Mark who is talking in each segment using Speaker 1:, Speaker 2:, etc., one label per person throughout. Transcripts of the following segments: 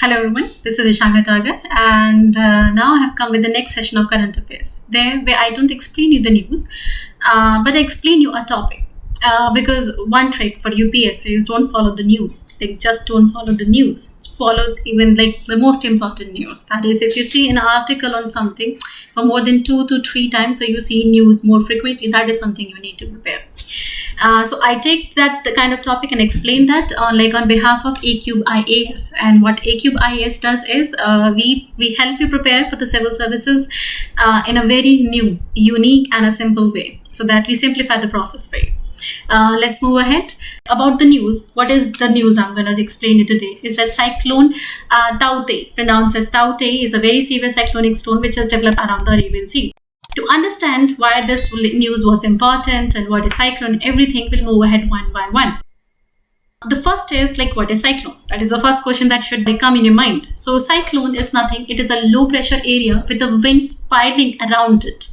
Speaker 1: Hello everyone, this is Ishanga Tagar, and now I have come with the next session of current affairs. There, where I don't explain you the news, but I explain you a topic. Because one trick for UPSC is don't follow the news. Like just don't follow the news. Follow even like the most important news. That is, if you see an article on something for more than 2 to 3 times, or you see news more frequently, that is something you need to prepare. So I take that kind of topic and explain that on behalf of A-Cube IAS. And what A-Cube IAS does is we help you prepare for the civil services in a very new, unique and a simple way, so that we simplify the process for you. Let's move ahead. About the news, what is the news I'm going to explain it today is that cyclone Tauktae, pronounced as Tauktae, is a very severe cyclonic storm which has developed around the Arabian Sea. To understand why this news was important and what is cyclone, everything will move ahead one by one. The first is what is cyclone? That is the first question that should come in your mind. So cyclone is nothing. It is a low pressure area with the wind spiraling around it.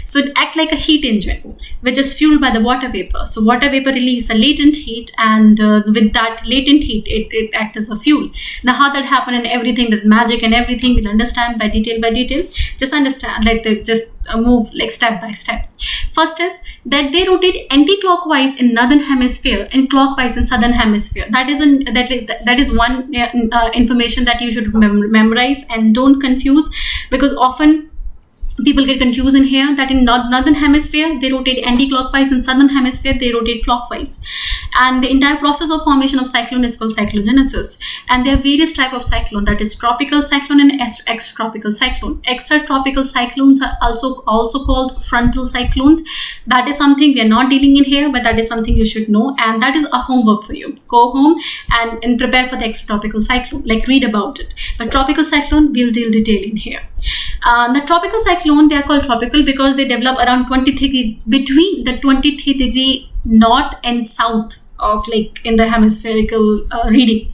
Speaker 1: So it acts like a heat engine, which is fueled by the water vapor. So water vapor releases a latent heat, and with that latent heat, it acts as a fuel. Now, how that happens and everything, that magic and everything, we'll understand by detail. Just understand, move step by step. First is that they rotate anti-clockwise in northern hemisphere and clockwise in southern hemisphere. That is one information that you should memorize and don't confuse, because often people get confused in here that in northern hemisphere they rotate anti-clockwise, in southern hemisphere they rotate clockwise, and the entire process of formation of cyclone is called cyclogenesis. And there are various types of cyclone, that is tropical cyclone and extratropical cyclone. Extratropical cyclones are also called frontal cyclones. That is something we are not dealing in here, but that is something you should know, and that is a homework for you. Go home and prepare for the extratropical cyclone, read about it. But tropical cyclone we'll deal detail in here. The tropical cyclone, they are called tropical because they develop around 23 between the 23 degree north and south of in the hemispherical reading.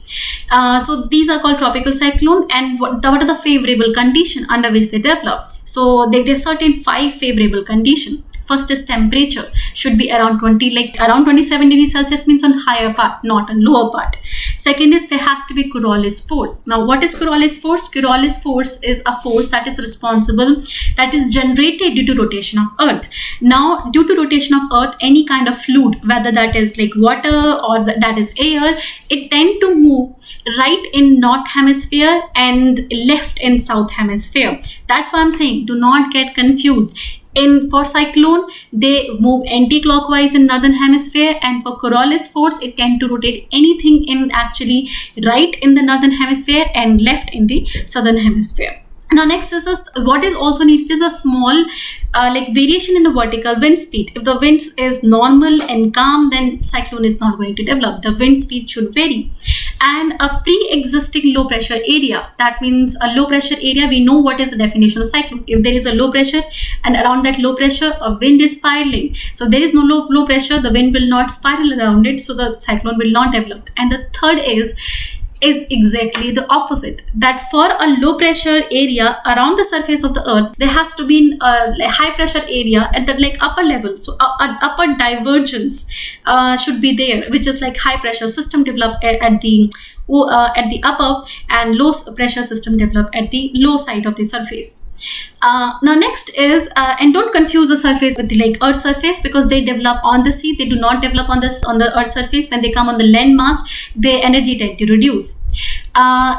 Speaker 1: So these are called tropical cyclone. And what are the favorable condition under which they develop? So there are certain 5 favorable conditions. First is temperature should be around 27 degrees Celsius, means on higher part, not on lower part. Second is there has to be Coriolis force. Now, what is Coriolis force? Coriolis force is a force that is responsible, that is generated due to rotation of Earth. Now, due to rotation of Earth, any kind of fluid, whether that is water or that is air, it tend to move right in north hemisphere and left in south hemisphere. That's why I'm saying do not get confused. For cyclone, they move anti-clockwise in northern hemisphere, and for Coriolis force, it tend to rotate anything in actually right in the northern hemisphere and left in the southern hemisphere. Now, next is what is also needed is a small variation in the vertical wind speed. If the wind is normal and calm, then cyclone is not going to develop. The wind speed should vary. And a pre-existing low pressure area, that means a low pressure area, we know what is the definition of cyclone. If there is a low pressure and around that low pressure a wind is spiraling, so there is no low pressure, the wind will not spiral around it, so the cyclone will not develop. And the third is exactly the opposite, that for a low pressure area around the surface of the Earth, there has to be a high pressure area at the upper level. So upper divergence should be there, which is high pressure system developed at the upper, and low pressure system developed at the low side of the surface. Now next is and don't confuse the surface with the Earth surface, because they develop on the sea, they do not develop on the Earth surface. When they come on the land mass, their energy tend to reduce.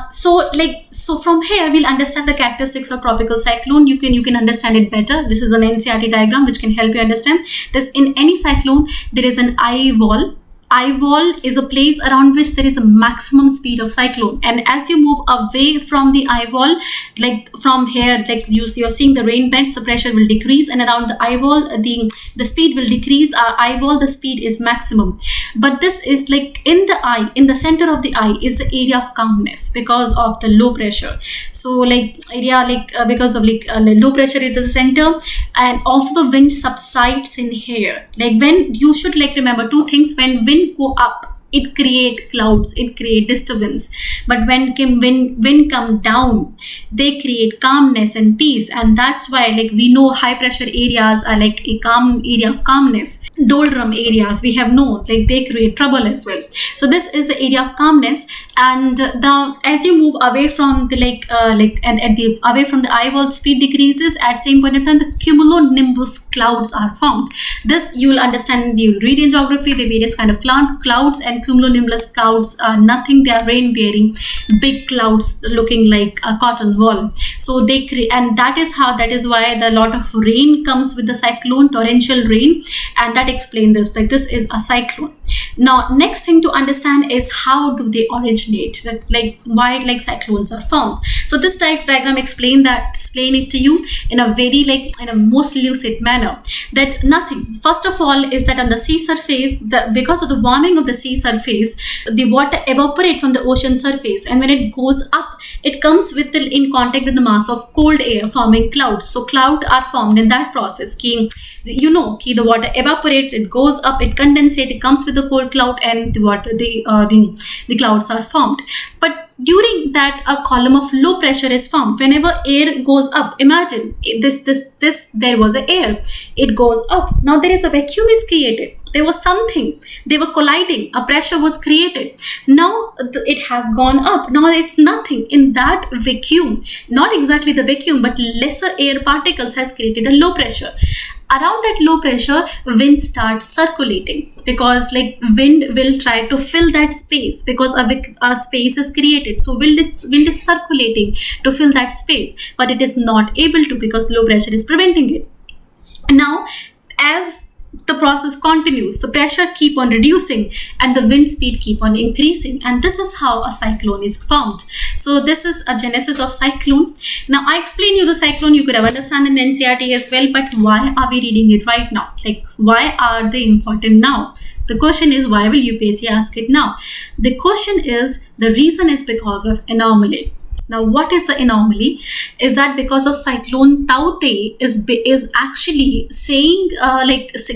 Speaker 1: So from here we'll understand the characteristics of tropical cyclone. You can understand it better. This is an NCERT diagram which can help you understand this. In any cyclone, there is an eye wall. Eye wall is a place around which there is a maximum speed of cyclone, and as you move away from the eye wall, from here, you're seeing the rain beds, the pressure will decrease, and around the eye wall, the speed will decrease. Eye wall, the speed is maximum. But this is in the eye, in the center of the eye is the area of calmness because of the low pressure. So because of low pressure is the center, and also the wind subsides in here. When you should remember 2 things. When wind go up, it create clouds, it create disturbance. But when wind come down, they create calmness and peace. And that's why we know high pressure areas are a calm area of calmness. doldrum areas we have known, like they create trouble as well. So this is the area of calmness. And now as you move away from the at the away from the eye wall, speed decreases. At same point of time, the cumulonimbus clouds are formed. This you will understand, you'll read in geography the various kind of clouds. And cumulonimbus clouds are nothing, they are rain bearing big clouds looking like a cotton wool. So they create, and that is why the lot of rain comes with the cyclone, torrential rain, and that explains this, like this is a cyclone. Now next thing to understand is how do they originate, that like why like cyclones are formed. So this diagram explain it to you in a very in a most lucid manner, that nothing, first of all, is that on the sea surface, because of the warming of the sea surface, the water evaporate from the ocean surface, and when it goes up, it comes in contact with the mass of cold air, forming clouds. So clouds are formed in that process. The water evaporates, it goes up, it condensates, it comes with the cold cloud, and the clouds are formed. But during that, a column of low pressure is formed. Whenever air goes up, imagine this there was a air, it goes up, now there is a vacuum is created, there was something, they were colliding, a pressure was created, now it has gone up, now it's nothing in that vacuum, not exactly the vacuum, but lesser air particles has created a low pressure. Around that low pressure, wind starts circulating, because wind will try to fill that space, because a space is created. So wind is circulating to fill that space, but it is not able to, because low pressure is preventing it. Now as the process continues, the pressure keep on reducing and the wind speed keep on increasing, and this is how a cyclone is formed. So this is a genesis of cyclone. Now I explain you the cyclone, you could have understand in NCERT as well, but why are we reading it right now? Why are they important now? The question is, why will UPSC ask it now? The question is, the reason is because of anomaly. Now, what is the anomaly? Is that because of cyclone Tauktae is actually saying,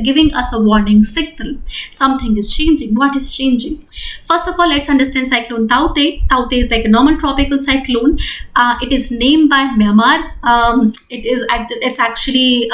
Speaker 1: giving us a warning signal. Something is changing. What is changing? First of all, let's understand cyclone Tauktae. Tauktae is like a normal tropical cyclone. It is named by Myanmar. It's actually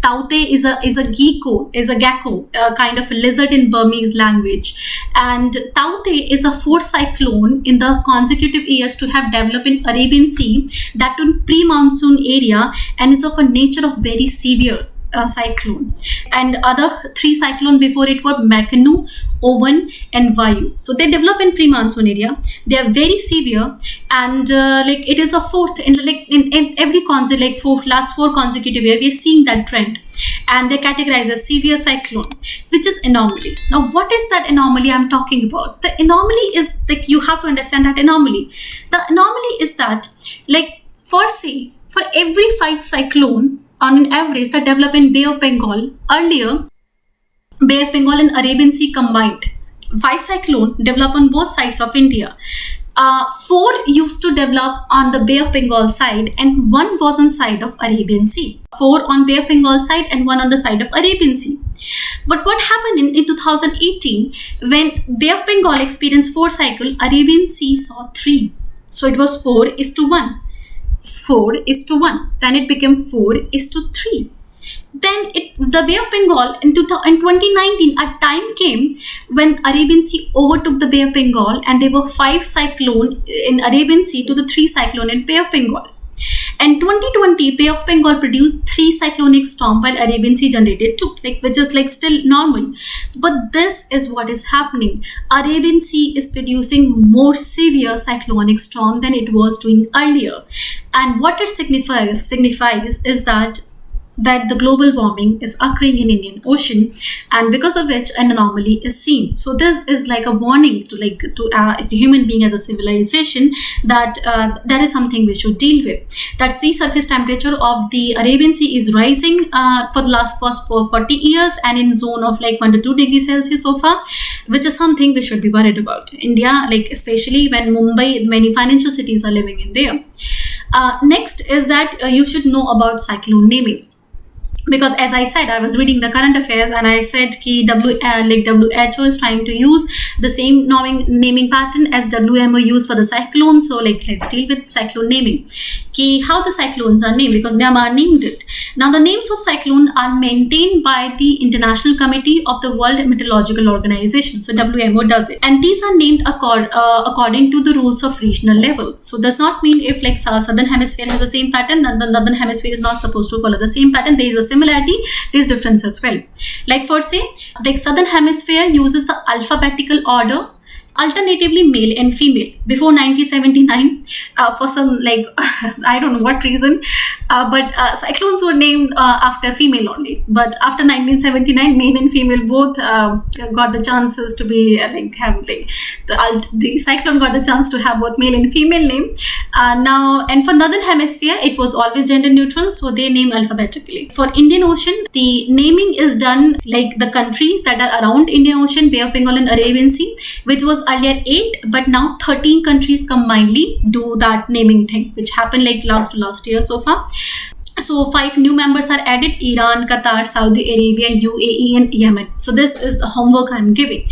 Speaker 1: Tauktae is a gecko, kind of a lizard in Burmese language. And Tauktae is a fourth cyclone in the consecutive years to have developed in Arabian Sea, that in pre-monsoon area, and is of a nature of very severe cyclone. And other three cyclones before it were Makanu, Owen, and Vayu. So they develop in pre-monsoon area. They are very severe, and it is a fourth in every last four consecutive year we are seeing that trend, and they categorize as severe cyclone, which is anomaly. Now what is that anomaly I'm talking about? The anomaly is you have to understand that anomaly. The anomaly is that for every 5 cyclone on an average that develop in Bay of Bengal, earlier Bay of Bengal and Arabian Sea combined, 5 cyclone develop on both sides of India. 4 used to develop on the Bay of Bengal side, and 1 was on side of Arabian Sea. 4 on Bay of Bengal side and 1 on the side of Arabian Sea. But what happened in 2018, when Bay of Bengal experienced 4 cycle, Arabian Sea saw 3. So it was 4:1. 4:1. Then it became 4:3. Then the Bay of Bengal in 2019, a time came when Arabian Sea overtook the Bay of Bengal, and there were 5 cyclone in Arabian Sea to the 3 cyclone in Bay of Bengal. And 2020, Bay of Bengal produced 3 cyclonic storm, while Arabian Sea generated 2, which is still normal. But this is what is happening. Arabian Sea is producing more severe cyclonic storm than it was doing earlier. And what it signifies is that the global warming is occurring in Indian Ocean, and because of which an anomaly is seen. So this is like a warning to human being as a civilization, that that is something we should deal with. That sea surface temperature of the Arabian Sea is rising for the last 40 years, and in zone of 1 to 2 degrees Celsius so far, which is something we should be worried about. India, especially when Mumbai, many financial cities are living in there. Next is that you should know about cyclone naming. because as I said, I was reading the current affairs and I said ki WHO is trying to use the same naming pattern as WMO used for the cyclone. So like let's deal with cyclone naming. Ki how the cyclones are named, because Myanmar named it. Now the names of cyclone are maintained by the International Committee of the World Meteorological Organization. So WMO does it, and these are named according to the rules of regional level. So does not mean if like southern hemisphere has the same pattern, then the northern hemisphere is not supposed to follow the same pattern. There is a similarity, there is difference as well. Like for say, the southern hemisphere uses the alphabetical order, alternatively male and female, before 1979 for some like I don't know what reason, but cyclones were named after female only, but after 1979 male and female both got the chances to be like have like the cyclone got the chance to have both male and female name now. And for northern hemisphere it was always gender neutral, so they name alphabetically. For Indian Ocean, the naming is done like the countries that are around Indian Ocean, Bay of Bengal and Arabian Sea, which was earlier 8, but now 13 countries combinedly do that naming thing, which happened like last year so far. So 5 new members are added: Iran, Qatar, Saudi Arabia, UAE and Yemen. So this is the homework I'm giving.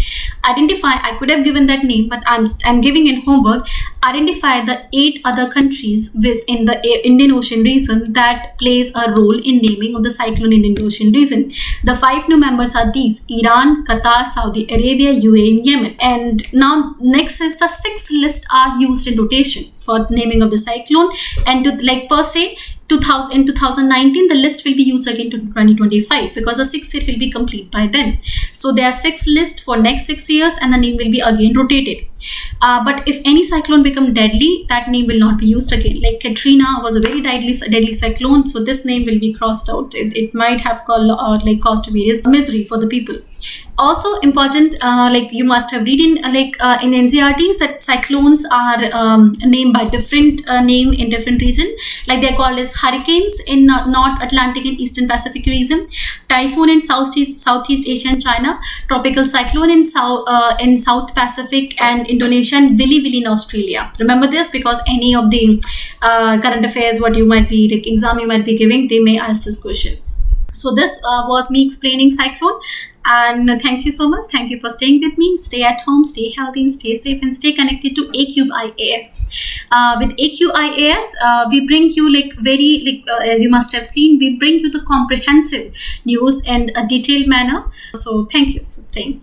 Speaker 1: Identify, I could have given that name, but I'm giving in homework. Identify the 8 other countries within the Indian Ocean region that plays a role in naming of the cyclone in Indian Ocean region. The 5 new members are these: Iran, Qatar, Saudi Arabia, UAE and Yemen. And now next is the 6 lists are used in rotation for naming of the cyclone, and to like per se in 2019 the list will be used again to 2025, because the 6th year will be complete by then. So there are 6 lists for next 6 years and the name will be again rotated. But if any cyclone become deadly, that name will not be used again. Like Katrina was a very deadly cyclone, so this name will be crossed out. It might have caused various misery for the people. Also important, like you must have read in in NCERTs that cyclones are named by different name in different region. Like they're called as hurricanes in North Atlantic and Eastern Pacific region, typhoon in Southeast Asia and China, tropical cyclone in South Pacific and Indonesia, and Willy Willy in Australia. Remember this, because any of the current affairs what you might be like exam you might be giving, they may ask this question. So this was me explaining cyclone. And thank you so much. Thank you for staying with me. Stay at home, stay healthy, and stay safe, and stay connected to ACube IAS. With ACube IAS, we bring you as you must have seen, we bring you the comprehensive news in a detailed manner. So thank you for staying.